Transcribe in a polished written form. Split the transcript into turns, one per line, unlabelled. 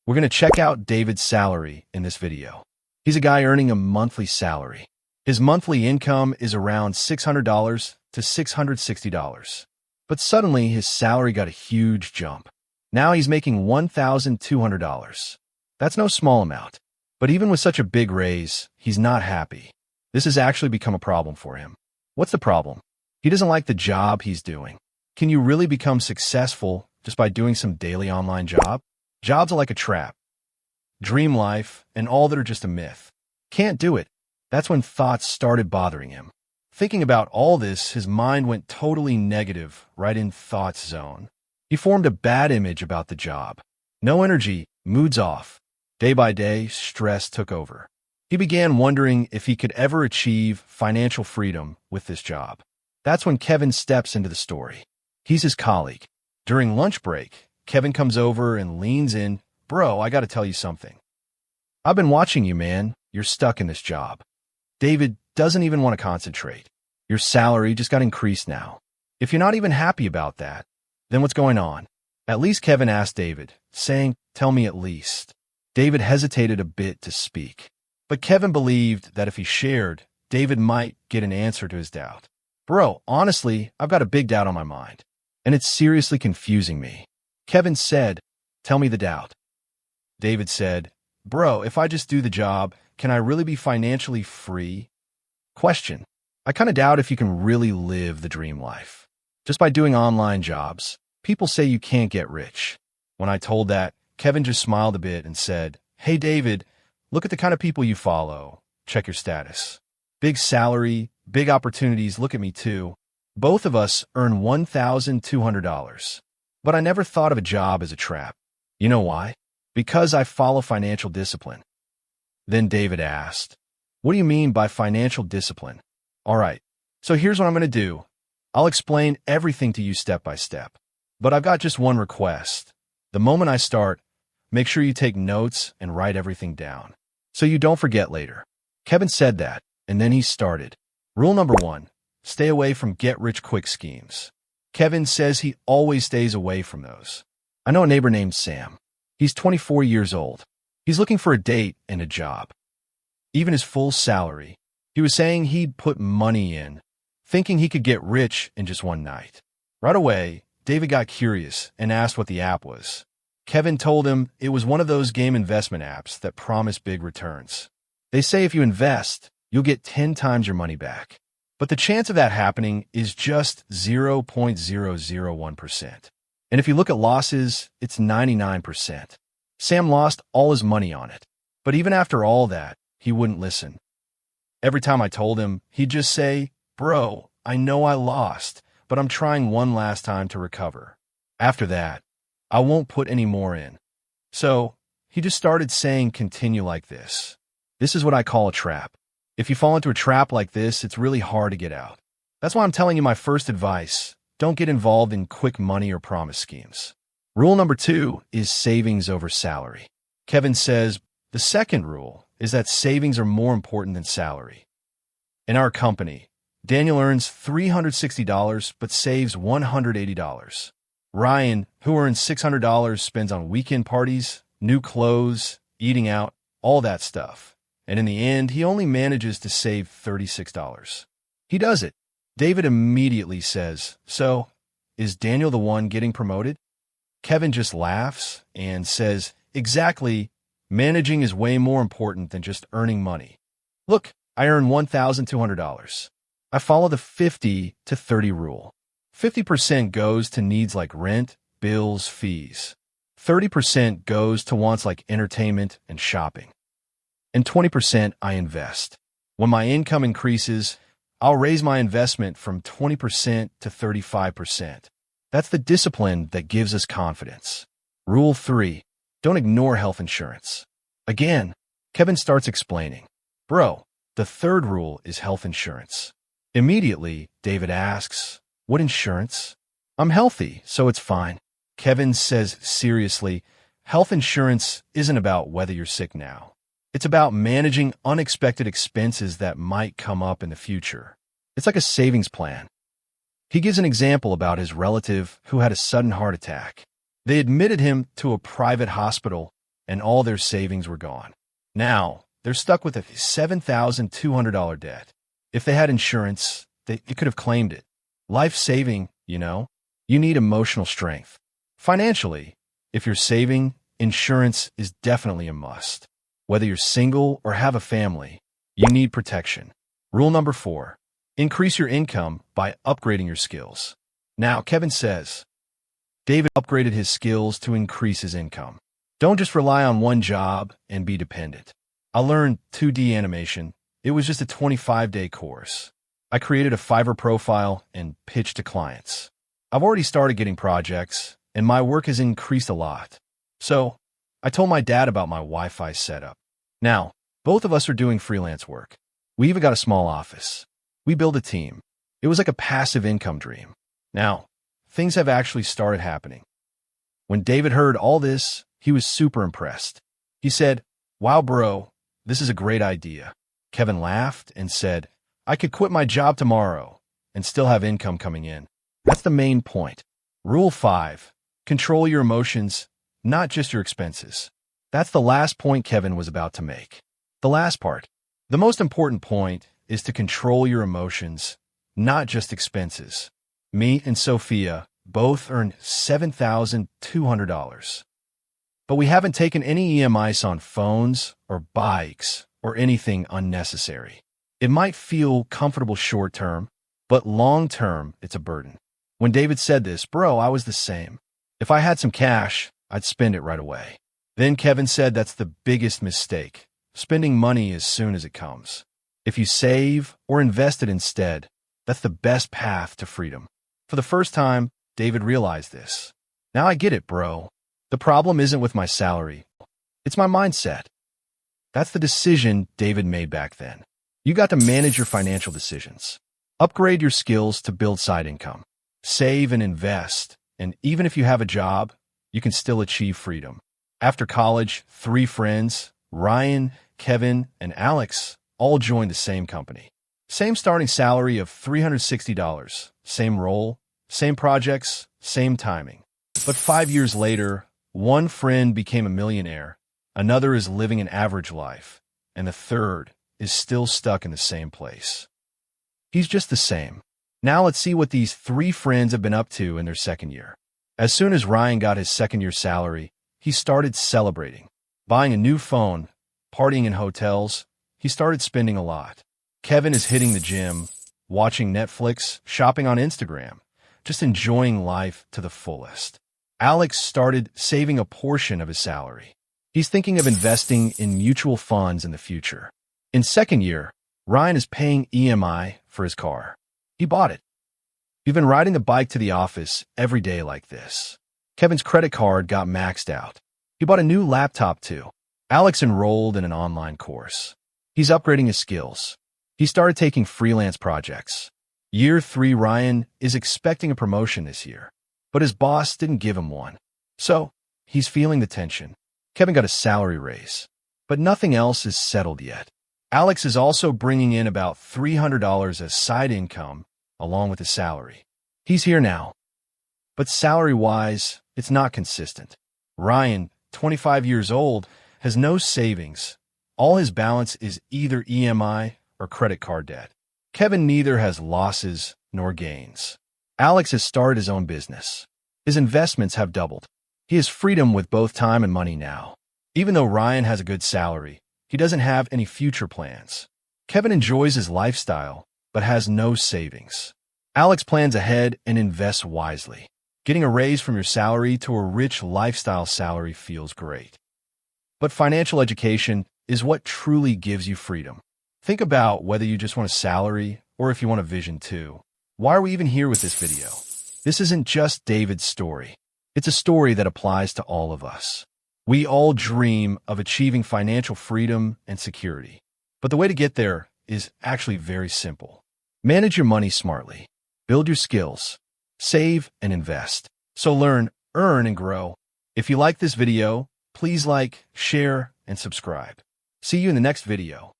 We're going to check out David's salary in this video. He's a guy earning a monthly salary. His monthly income is around $600 to $660. But suddenly, his salary got a huge jump. Now he's making $1,200. That's no small amount. But even with such a big raise, he's not happy. This has actually become a problem for him. What's the problem? He doesn't like the job he's doing. Can you really become successful just by doing some daily online job? Jobs are like a trap. Dream life and all that are just a myth. Can't do it. That's when thoughts started bothering him. Thinking about all this, his mind went totally negative, right in thoughts zone. He formed a bad image about the job. No energy, moods off. Day by day, stress took over. He began wondering if he could ever achieve financial freedom with this job. That's when Kevin steps into the story. He's his colleague. During lunch break, Kevin comes over and leans in. Bro, I gotta tell you something. I've been watching you, man. You're stuck in this job. David doesn't even want to concentrate. Your salary just got increased now. If you're not even happy about that, then what's going on? At least Kevin asked David, saying, tell me at least. David hesitated a bit to speak. But Kevin believed that if he shared, David might get an answer to his doubt. Bro, honestly, I've got a big doubt on my mind, and it's seriously confusing me. Kevin said, tell me the doubt. David said, bro, if I just do the job, can I really be financially free? Question. I kind of doubt if you can really live the dream life. Just by doing online jobs, people say you can't get rich. When I told that, Kevin just smiled a bit and said, hey, David, look at the kind of people you follow. Check your status. Big salary, big opportunities, look at me too. Both of us earn $1,200. But I never thought of a job as a trap. You know why? Because I follow financial discipline. Then David asked, what do you mean by financial discipline? All right, so here's what I'm going to do. I'll explain everything to you step by step. But I've got just one request. The moment I start, make sure you take notes and write everything down, so you don't forget later. Kevin said that, and then he started. Rule number 1, stay away from get-rich-quick schemes. Kevin says he always stays away from those. I know a neighbor named Sam. He's 24 years old. He's looking for a date and a job. Even his full salary. He was saying he'd put money in, thinking he could get rich in just one night. Right away, David got curious and asked what the app was. Kevin told him it was one of those game investment apps that promise big returns. They say if you invest, you'll get 10 times your money back. But the chance of that happening is just 0.001%. And if you look at losses, it's 99%. Sam lost all his money on it. But even after all that, he wouldn't listen. Every time I told him, he'd just say, bro, I know I lost, but I'm trying one last time to recover. After that, I won't put any more in. So he just started saying continue like this. This is what I call a trap. If you fall into a trap like this, it's really hard to get out. That's why I'm telling you my first advice. Don't get involved in quick money or promise schemes. Rule number 2 is savings over salary. Kevin says the second rule is that savings are more important than salary. In our company, Daniel earns $360 but saves $180. Ryan, who earns $600, spends on weekend parties, new clothes, eating out, all that stuff. And in the end, he only manages to save $36. He does it. David immediately says, so, is Daniel the one getting promoted? Kevin just laughs and says, exactly, managing is way more important than just earning money. Look, I earn $1,200. I follow the 50 to 30 rule. 50% goes to needs like rent, bills, fees. 30% goes to wants like entertainment and shopping. And 20% I invest. When my income increases, I'll raise my investment from 20% to 35%. That's the discipline that gives us confidence. Rule 3, don't ignore health insurance. Again, Kevin starts explaining. Bro, the third rule is health insurance. Immediately, David asks, what insurance? I'm healthy, so it's fine. Kevin says seriously, health insurance isn't about whether you're sick now. It's about managing unexpected expenses that might come up in the future. It's like a savings plan. He gives an example about his relative who had a sudden heart attack. They admitted him to a private hospital, and all their savings were gone. Now, they're stuck with a $7,200 debt. If they had insurance, they could have claimed it. Life-saving, you know? You need emotional strength. Financially, if you're saving, insurance is definitely a must. Whether you're single or have a family, you need protection. Rule number 4. Increase your income by upgrading your skills. Now, Kevin says, David upgraded his skills to increase his income. Don't just rely on one job and be dependent. I learned 2D animation. It was just a 25-day course. I created a Fiverr profile and pitched to clients. I've already started getting projects, and my work has increased a lot. So, I told my dad about my Wi-Fi setup. Now, both of us are doing freelance work. We even got a small office. We built a team. It was like a passive income dream. Now, things have actually started happening. When David heard all this, he was super impressed. He said, "Wow, bro, this is a great idea." Kevin laughed and said, "I could quit my job tomorrow and still have income coming in." That's the main point. Rule 5. Control your emotions, not just your expenses. That's the last point Kevin was about to make. The last part. The most important point is to control your emotions, not just expenses. Me and Sophia both earned $7,200. But we haven't taken any EMIs on phones or bikes or anything unnecessary. It might feel comfortable short-term, but long-term, it's a burden. When David said this, bro, I was the same. If I had some cash, I'd spend it right away. Then Kevin said that's the biggest mistake, spending money as soon as it comes. If you save or invest it instead, that's the best path to freedom. For the first time, David realized this. Now I get it, bro. The problem isn't with my salary. It's my mindset. That's the decision David made back then. You got to manage your financial decisions. Upgrade your skills to build side income. Save and invest. And even if you have a job, you can still achieve freedom. After college, 3 friends, Ryan, Kevin, and Alex, all joined the same company. Same starting salary of $360, same role, same projects, same timing. But 5 years later, one friend became a millionaire, another is living an average life, and the third is still stuck in the same place. He's just the same. Now let's see what these 3 friends have been up to in their second year. As soon as Ryan got his second-year salary, he started celebrating, buying a new phone, partying in hotels. He started spending a lot. Kevin is hitting the gym, watching Netflix, shopping on Instagram, just enjoying life to the fullest. Alex started saving a portion of his salary. He's thinking of investing in mutual funds in the future. In second year, Ryan is paying EMI for his car. He bought it. We've been riding the bike to the office every day like this. Kevin's credit card got maxed out. He bought a new laptop too. Alex enrolled in an online course. He's upgrading his skills. He started taking freelance projects. Year 3, Ryan is expecting a promotion this year, but his boss didn't give him one. So, he's feeling the tension. Kevin got a salary raise, but nothing else is settled yet. Alex is also bringing in about $300 as side income along with his salary. He's here now. But salary-wise, it's not consistent. Ryan, 25 years old, has no savings. All his balance is either EMI or credit card debt. Kevin neither has losses nor gains. Alex has started his own business. His investments have doubled. He has freedom with both time and money now. Even though Ryan has a good salary, he doesn't have any future plans. Kevin enjoys his lifestyle, but has no savings. Alex plans ahead and invests wisely. Getting a raise from your salary to a rich lifestyle salary feels great. But financial education is what truly gives you freedom. Think about whether you just want a salary or if you want a vision too. Why are we even here with this video? This isn't just David's story. It's a story that applies to all of us. We all dream of achieving financial freedom and security. But the way to get there is actually very simple. Manage your money smartly. Build your skills. Save and invest. So learn, earn, and grow. If you like this video, please like, share, and subscribe. See you in the next video.